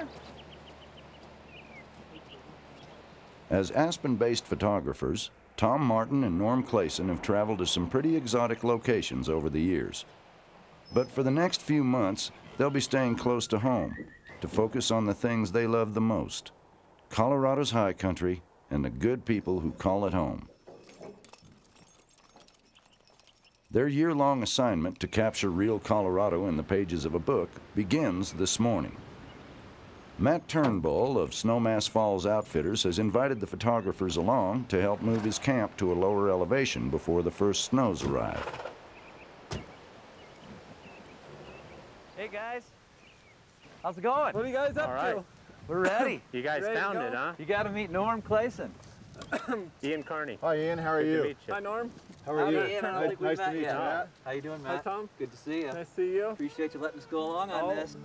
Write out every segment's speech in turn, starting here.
there. As Aspen-based photographers, Tom Martin and Norm Clasen have traveled to some pretty exotic locations over the years. But for the next few months, they'll be staying close to home to focus on the things they love the most: Colorado's high country and the good people who call it home. Their year-long assignment to capture real Colorado in the pages of a book begins this morning. Matt Turnbull of Snowmass Falls Outfitters has invited the photographers along to help move his camp to a lower elevation before the first snows arrive. Hey guys, how's it going? What are you guys up to? We're ready. You guys found it, huh? You got to meet Norm Clasen. Ian Carney. Hi Ian, how are Good you? to meet you. Hi Norm. How are you? Ian, I don't think we've nice to met meet you, yet. Matt. How you doing, Matt? Hi Tom. Good to see you. Nice to see you. Appreciate you letting us go along on this.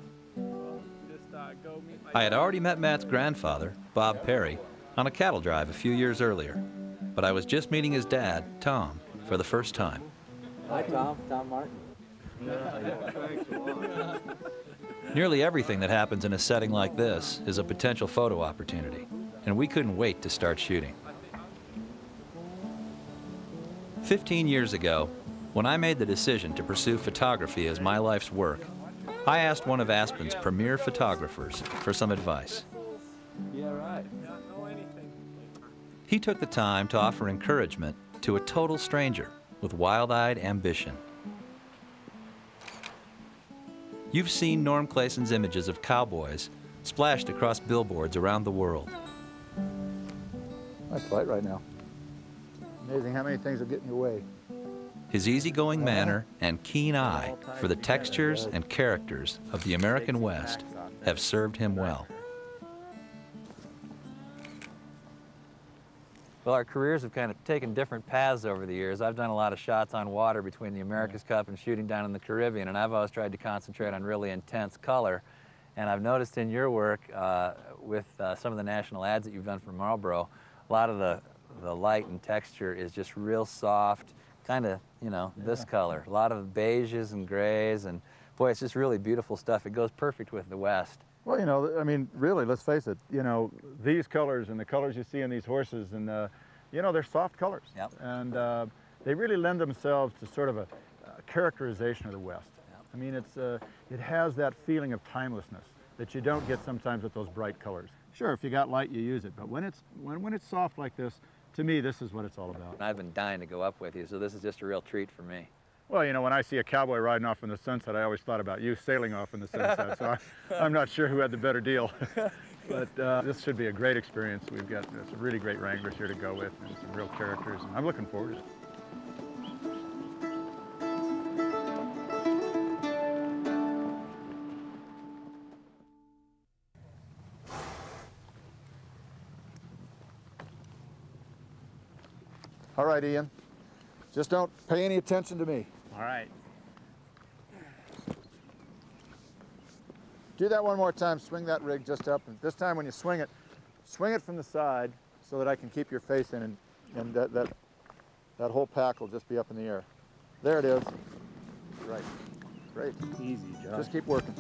Just go meet my I had already met Matt's grandfather, Bob Perry, on a cattle drive a few years earlier, but I was just meeting his dad, Tom, for the first time. Hi, Tom. Tom Martin. Nearly everything that happens in a setting like this is a potential photo opportunity, and we couldn't wait to start shooting. 15 years ago, when I made the decision to pursue photography as my life's work, I asked one of Aspen's premier photographers for some advice. Yeah, right. He took the time to offer encouragement to a total stranger with wild-eyed ambition. You've seen Norm Clasen's images of cowboys splashed across billboards around the world. Nice light right now. Amazing how many things will get in your way. His easygoing manner and keen eye for the textures and characters of the American West have served him well. Well, our careers have kind of taken different paths over the years. I've done a lot of shots on water between the America's Cup and shooting down in the Caribbean, and I've always tried to concentrate on really intense color. And I've noticed in your work with some of the national ads that you've done for Marlboro, a lot of the light and texture is just real soft, kind of, you know, this color. A lot of beiges and grays, and boy, it's just really beautiful stuff. It goes perfect with the West. Well, you know, I mean, really, let's face it, you know, these colors and the colors you see in these horses, and, you know, they're soft colors. Yep. And they really lend themselves to sort of a characterization of the West. Yep. I mean, it has that feeling of timelessness that you don't get sometimes with those bright colors. Sure, if you got light, you use it, but when it's soft like this, to me, this is what it's all about. I've been dying to go up with you, so this is just a real treat for me. Well, you know, when I see a cowboy riding off in the sunset, I always thought about you sailing off in the sunset, so I'm not sure who had the better deal. But this should be a great experience. We've got some really great wranglers here to go with, and some real characters, and I'm looking forward to it. All right, Ian, just don't pay any attention to me. All right. Do that one more time, swing that rig just up, and this time when you swing it from the side so that I can keep your face in, and that whole pack will just be up in the air. There it is. Right. Great. Easy job. Just keep working.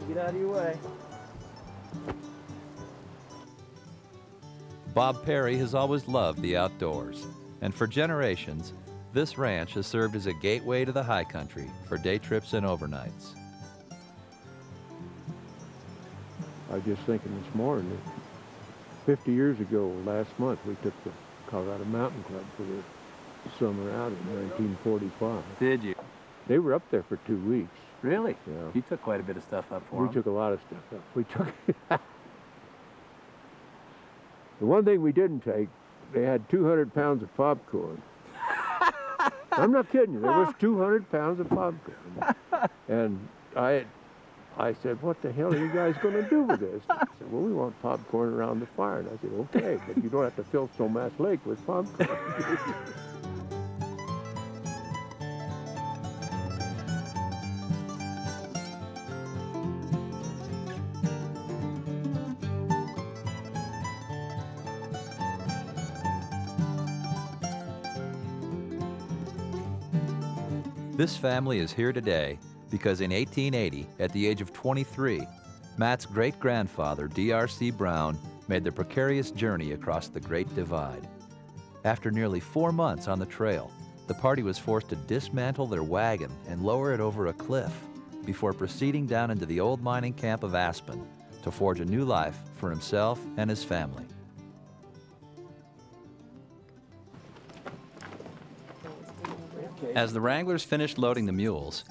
Get out of your way. Bob Perry has always loved the outdoors, and for generations, this ranch has served as a gateway to the high country for day trips and overnights. I was just thinking this morning that 50 years ago, last month, we took the Colorado Mountain Club for the summer out in 1945. Did you? They were up there for 2 weeks. Really? Yeah. You took quite a bit of stuff up for We them. took a lot of stuff up. We took the one thing we didn't take, they had 200 pounds of popcorn. I'm not kidding you. There was 200 pounds of popcorn. And I said, what the hell are you guys going to do with this? They said, well, we want popcorn around the fire. And I said, okay, but you don't have to fill Snowmass Lake with popcorn. This family is here today because in 1880, at the age of 23, Matt's great-grandfather, D.R.C. Brown, made the precarious journey across the Great Divide. After nearly 4 months on the trail, the party was forced to dismantle their wagon and lower it over a cliff before proceeding down into the old mining camp of Aspen to forge a new life for himself and his family. As the Wranglers finished loading the mules,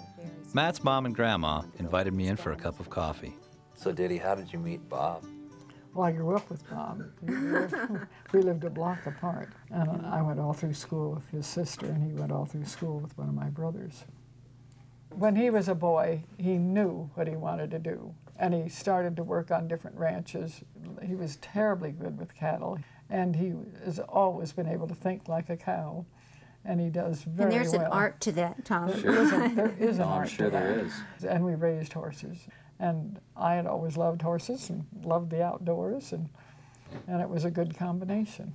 Matt's mom and grandma invited me in for a cup of coffee. So Diddy, how did you meet Bob? Well, I grew up with Bob. We lived a block apart. And I went all through school with his sister, and he went all through school with one of my brothers. When he was a boy, he knew what he wanted to do, and he started to work on different ranches. He was terribly good with cattle, and he has always been able to think like a cow, and he does very well. And there's an art to that, Tom. There is an art sure to that. there is. And we raised horses. And I had always loved horses and loved the outdoors, and it was a good combination.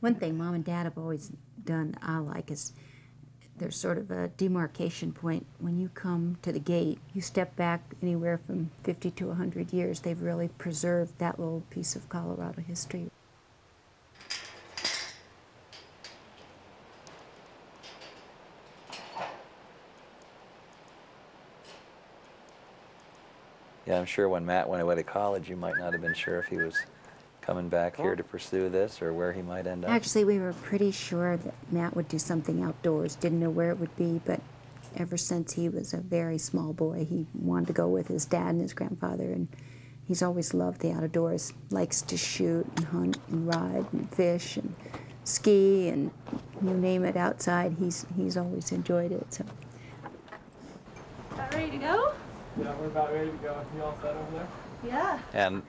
One thing Mom and Dad have always done I like is there's sort of a demarcation point. When you come to the gate, you step back anywhere from 50 to 100 years. They've really preserved that little piece of Colorado history. Yeah, I'm sure when Matt went away to college, you might not have been sure if he was coming back here to pursue this or where he might end up. Actually, we were pretty sure that Matt would do something outdoors. Didn't know where it would be, but ever since he was a very small boy, he wanted to go with his dad and his grandfather, and he's always loved the outdoors. Likes to shoot and hunt and ride and fish and ski and you name it outside. He's always enjoyed it. So. About ready to go? Yeah, we're about ready to go. You all set over there? Yeah. And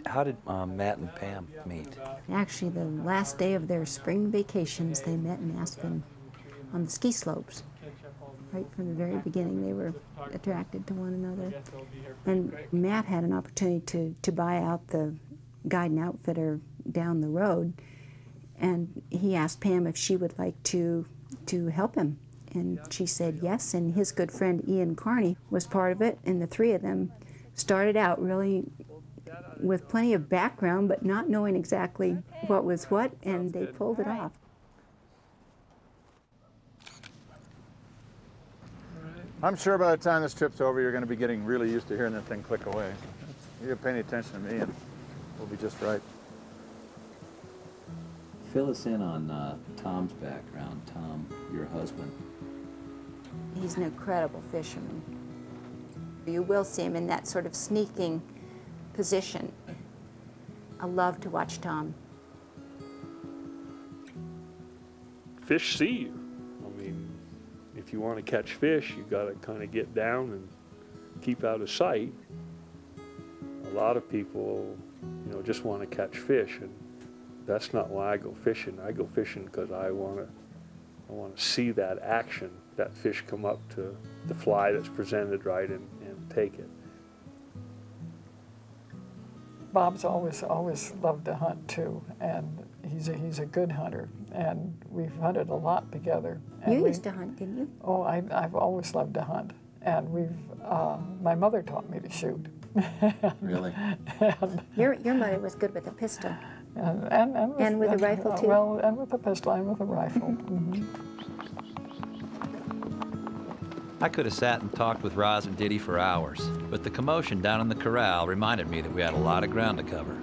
how did Matt and Pam meet? Actually, the last day of their spring vacations, they met in Aspen on the ski slopes. Right from the very beginning, they were attracted to one another. And Matt had an opportunity to buy out the guide and outfitter down the road, and he asked Pam if she would like to help him. And she said yes, and his good friend Ian Carney was part of it, and the three of them started out really with plenty of background, but not knowing exactly what was what, and they pulled it off. I'm sure by the time this trip's over, you're going to be getting really used to hearing that thing click away. You're paying attention to me, and we'll be just right. Fill us in on Tom's background. Tom, your husband. He's an incredible fisherman. You will see him in that sort of sneaking position. I love to watch Tom. Fish see you. I mean, if you want to catch fish, you got to kind of get down and keep out of sight. A lot of people, just want to catch fish, and that's not why I go fishing. I go fishing because I want to see that action, that fish come up to the fly that's presented right and take it. Bob's always loved to hunt too, and he's a good hunter, and we've hunted a lot together. And you used to hunt, didn't you? Oh, I've always loved to hunt, and my mother taught me to shoot. Really? Your mother was good with a pistol. And with a rifle too? Well, and with a pistol and with a rifle. Mm-hmm. I could have sat and talked with Roz and Diddy for hours, but the commotion down in the corral reminded me that we had a lot of ground to cover.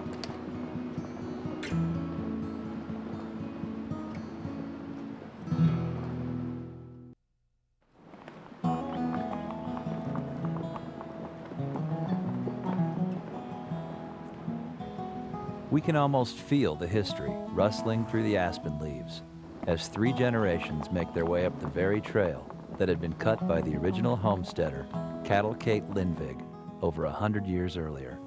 We can almost feel the history rustling through the aspen leaves as 3 generations make their way up the very trail that had been cut by the original homesteader, Cattle Kate Lindvig, over 100 years earlier.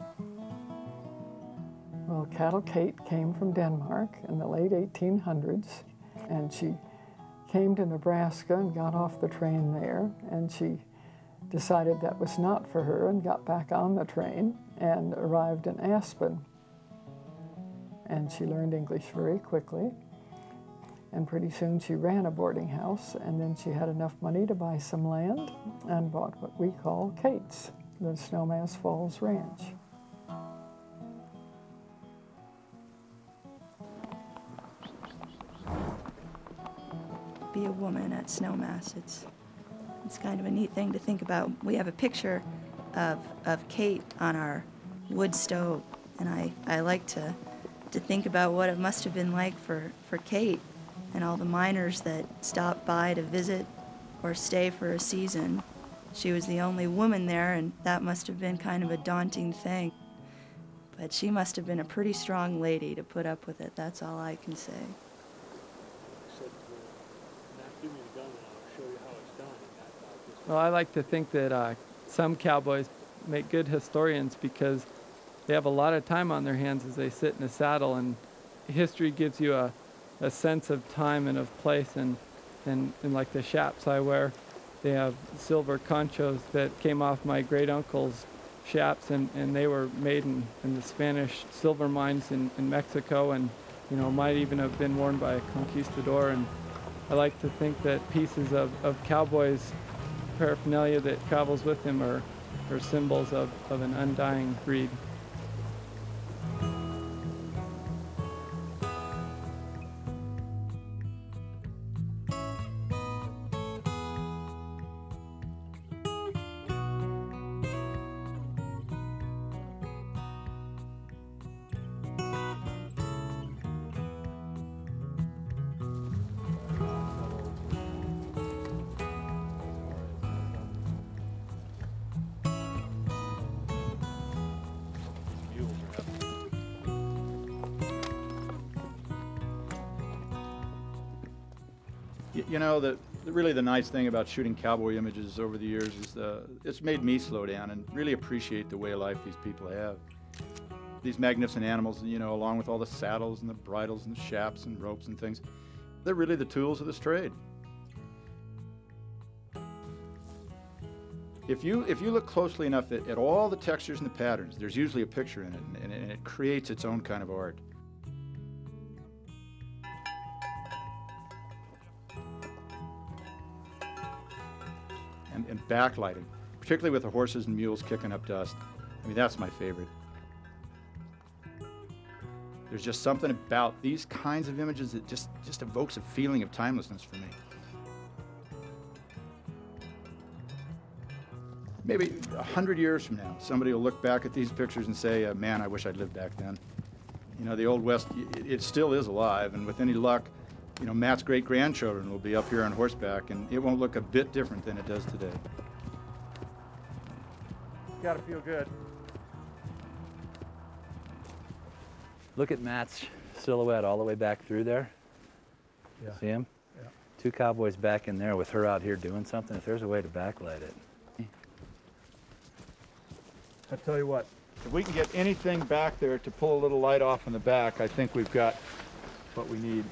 Well, Cattle Kate came from Denmark in the late 1800s, and she came to Nebraska and got off the train there, and she decided that was not for her and got back on the train and arrived in Aspen. And she learned English very quickly. And pretty soon she ran a boarding house, and then she had enough money to buy some land and bought what we call Kate's, the Snowmass Falls Ranch. Be a woman at Snowmass. It's kind of a neat thing to think about. We have a picture of Kate on our wood stove, and I like to think about what it must have been like for Kate and all the miners that stopped by to visit or stay for a season. She was the only woman there, and that must have been kind of a daunting thing. But she must have been a pretty strong lady to put up with it. That's all I can say. Well, I like to think that some cowboys make good historians because they have a lot of time on their hands as they sit in the saddle, and history gives you a sense of time and of place. And like the chaps I wear, they have silver conchos that came off my great uncle's chaps, and they were made in the Spanish silver mines in Mexico, and might even have been worn by a conquistador. And I like to think that pieces of cowboys' paraphernalia that travels with him are symbols of an undying breed. You know, really the nice thing about shooting cowboy images over the years is it's made me slow down and really appreciate the way of life these people have. These magnificent animals, along with all the saddles and the bridles and the chaps and ropes and things, they're really the tools of this trade. If you look closely enough at all the textures and the patterns, there's usually a picture in it, and it creates its own kind of art. And backlighting, particularly with the horses and mules kicking up dust. I mean, that's my favorite. There's just something about these kinds of images that just evokes a feeling of timelessness for me. Maybe 100 years from now, somebody will look back at these pictures and say, man, I wish I'd lived back then. The Old West, it still is alive, and with any luck, Matt's great-grandchildren will be up here on horseback, and it won't look a bit different than it does today. Gotta feel good. Look at Matt's silhouette all the way back through there. Yeah. See him? Yeah. Two cowboys back in there with her out here doing something. If there's a way to backlight it. I tell you what, if we can get anything back there to pull a little light off in the back, I think we've got what we need.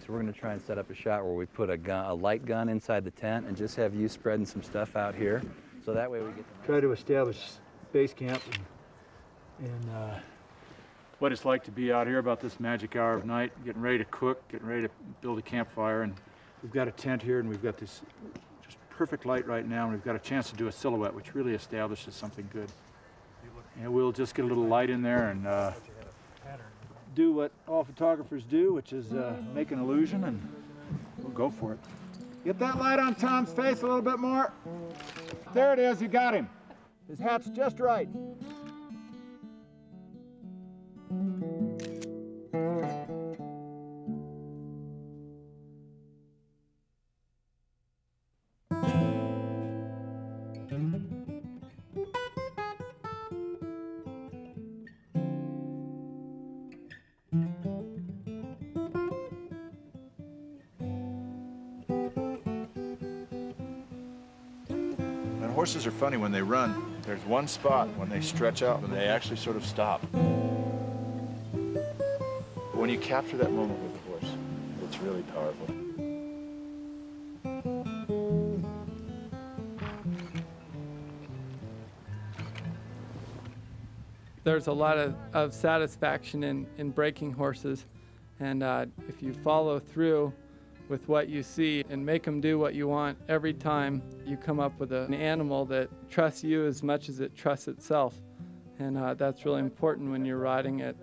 So we're going to try and set up a shot where we put a light gun inside the tent and just have you spreading some stuff out here. So that way we get Try to establish base camp and what it's like to be out here about this magic hour of night, getting ready to cook, getting ready to build a campfire. And we've got a tent here, and we've got this just perfect light right now, and we've got a chance to do a silhouette, which really establishes something good. And we'll just get a little light in there and do what all photographers do, which is make an illusion, and we'll go for it. Get that light on Tom's face a little bit more. There it is, you got him. His hat's just right. Horses are funny when they run. There's one spot when they stretch out and they actually sort of stop. When you capture that moment with the horse, it's really powerful. There's a lot of satisfaction in breaking horses. And if you follow through with what you see and make them do what you want every time, you come up with an animal that trusts you as much as it trusts itself. And that's really important when you're riding at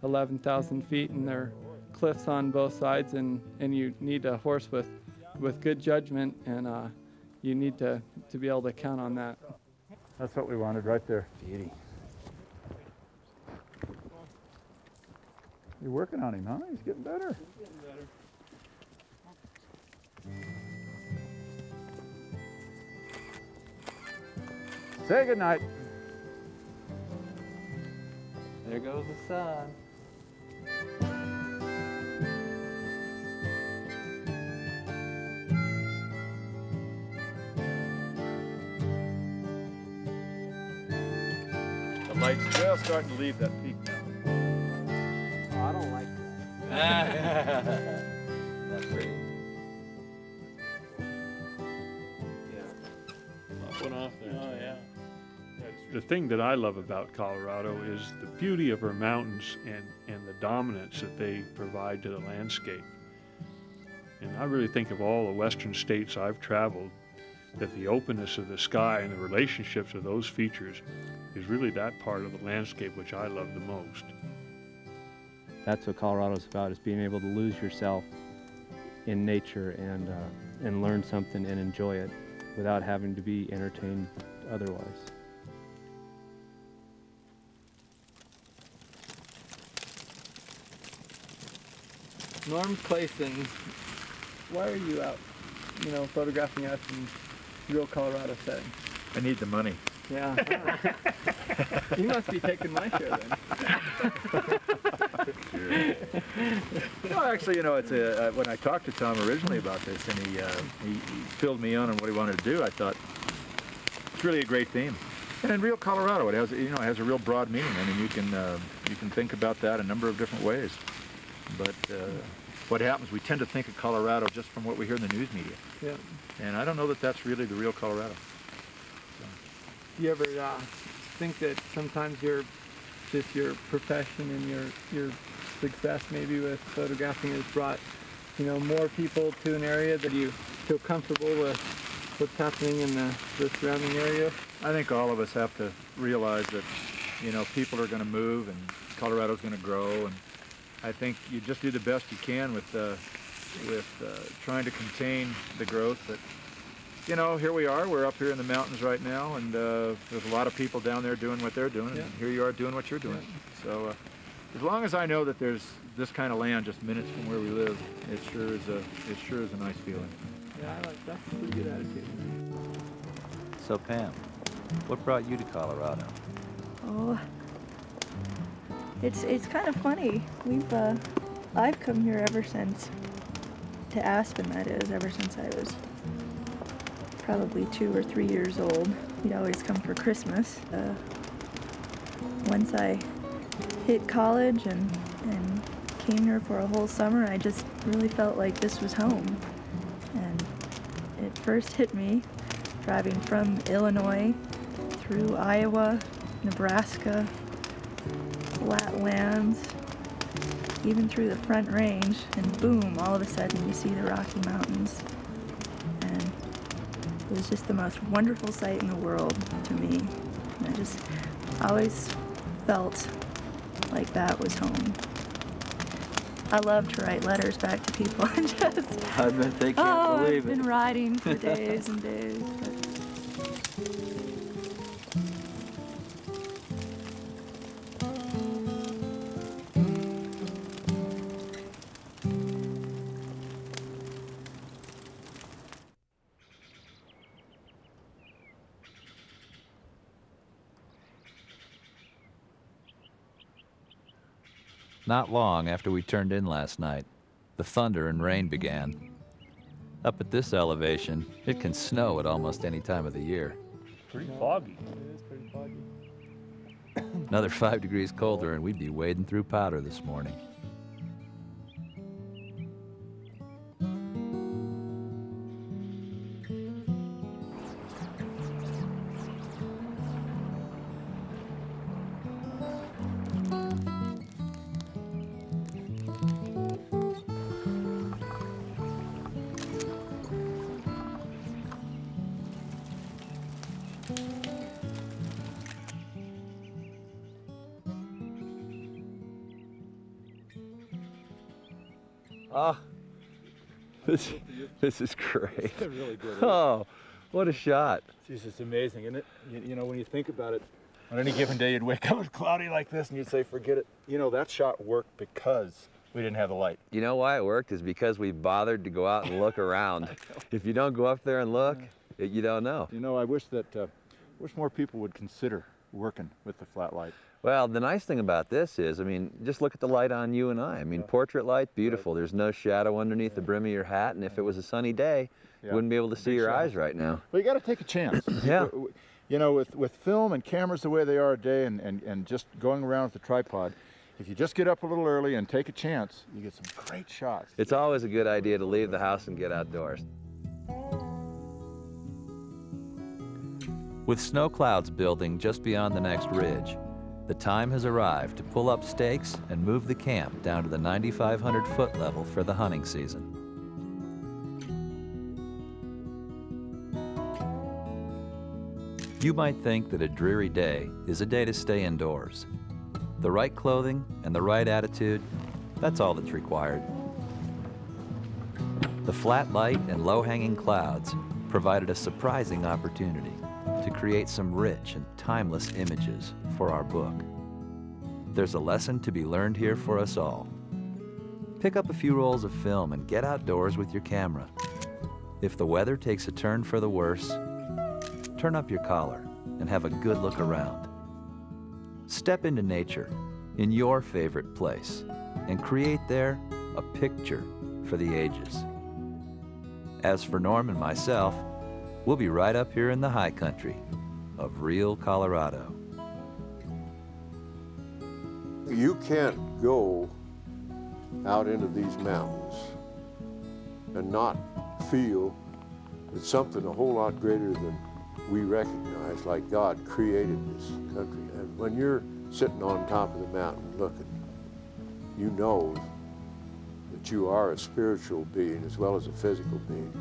11,000 feet and there are cliffs on both sides, and you need a horse with good judgment, and you need to be able to count on that. That's what we wanted right there. Beauty. You're working on him, huh? He's getting better. Say goodnight. There goes the sun. The light's just starting to leave that peak now. Oh, I don't like that. That's pretty. Went off there. Oh, yeah. The thing that I love about Colorado is the beauty of our mountains and the dominance that they provide to the landscape. And I really think of all the western states I've traveled, that the openness of the sky and the relationships of those features is really that part of the landscape which I love the most. That's what Colorado's about, is being able to lose yourself in nature and learn something and enjoy it without having to be entertained otherwise. Norm Clasen, why are you out, photographing us in real Colorado setting? I need the money. Yeah. You must be taking my share then. Well, actually, it's when I talked to Tom originally about this, and he filled me in on what he wanted to do, I thought it's really a great theme. And in real Colorado, it has it has a real broad meaning. I mean, you can think about that a number of different ways. But what happens, we tend to think of Colorado just from what we hear in the news media. Yeah. And I don't know that that's really the real Colorado. Do you ever think that sometimes your profession and your success maybe with photographing has brought, more people to an area that you feel comfortable with what's happening in the surrounding area? I think all of us have to realize that, people are going to move and Colorado's going to grow, and I think you just do the best you can with trying to contain the growth. But here we are. We're up here in the mountains right now, and there's a lot of people down there doing what they're doing, and here you are doing what you're doing. Yeah. So as long as I know that there's this kind of land just minutes from where we live, it sure is a nice feeling. Yeah, I like that. That's a pretty good attitude. So Pam, what brought you to Colorado? Oh, it's kind of funny. I've come here ever since, to Aspen that is, ever since I was probably 2 or 3 years old. We'd always come for Christmas. Once I hit college and came here for a whole summer, I just really felt like this was home. And it first hit me driving from Illinois through Iowa, Nebraska, flat lands, even through the Front Range, and boom, all of a sudden you see the Rocky Mountains. And it was just the most wonderful sight in the world to me. And I just always felt like that was home. I love to write letters back to people and just, I bet they can't believe I've been riding for days and days. Not long after we turned in last night, the thunder and rain began. Up at this elevation, it can snow at almost any time of the year. Pretty foggy. It is pretty foggy. Another 5 degrees colder and we'd be wading through powder this morning. Oh, this is great. It's really good. Oh, what a shot. Jeez, it's amazing, isn't it? You know, when you think about it, on any given day you'd wake up cloudy like this and you'd say, forget it. You know, that shot worked because we didn't have the light. You know why it worked is because we bothered to go out and look around. If you don't go up there and look, you don't know. You know, I wish more people would consider working with the flat light. Well, the nice thing about this is, I mean, just look at the light on you and I. I mean, portrait light, beautiful. There's no shadow underneath the brim of your hat, and if it was a sunny day, you wouldn't be able to see your eyes right now. Well, you got to take a chance. Yeah. You know, with film and cameras the way they are today, and just going around with the tripod, if you just get up a little early and take a chance, you get some great shots. It's always a good idea to leave the house and get outdoors. With snow clouds building just beyond the next ridge, the time has arrived to pull up stakes and move the camp down to the 9,500-foot level for the hunting season. You might think that a dreary day is a day to stay indoors. The right clothing and the right attitude, that's all that's required. The flat light and low-hanging clouds provided a surprising opportunity to create some rich and timeless images for our book. There's a lesson to be learned here for us all. Pick up a few rolls of film and get outdoors with your camera. If the weather takes a turn for the worse, turn up your collar and have a good look around. Step into nature in your favorite place and create there a picture for the ages. As for Norm and myself, we'll be right up here in the high country of real Colorado. You can't go out into these mountains and not feel that something a whole lot greater than we recognize, like God created this country. And when you're sitting on top of the mountain looking, you know that you are a spiritual being as well as a physical being.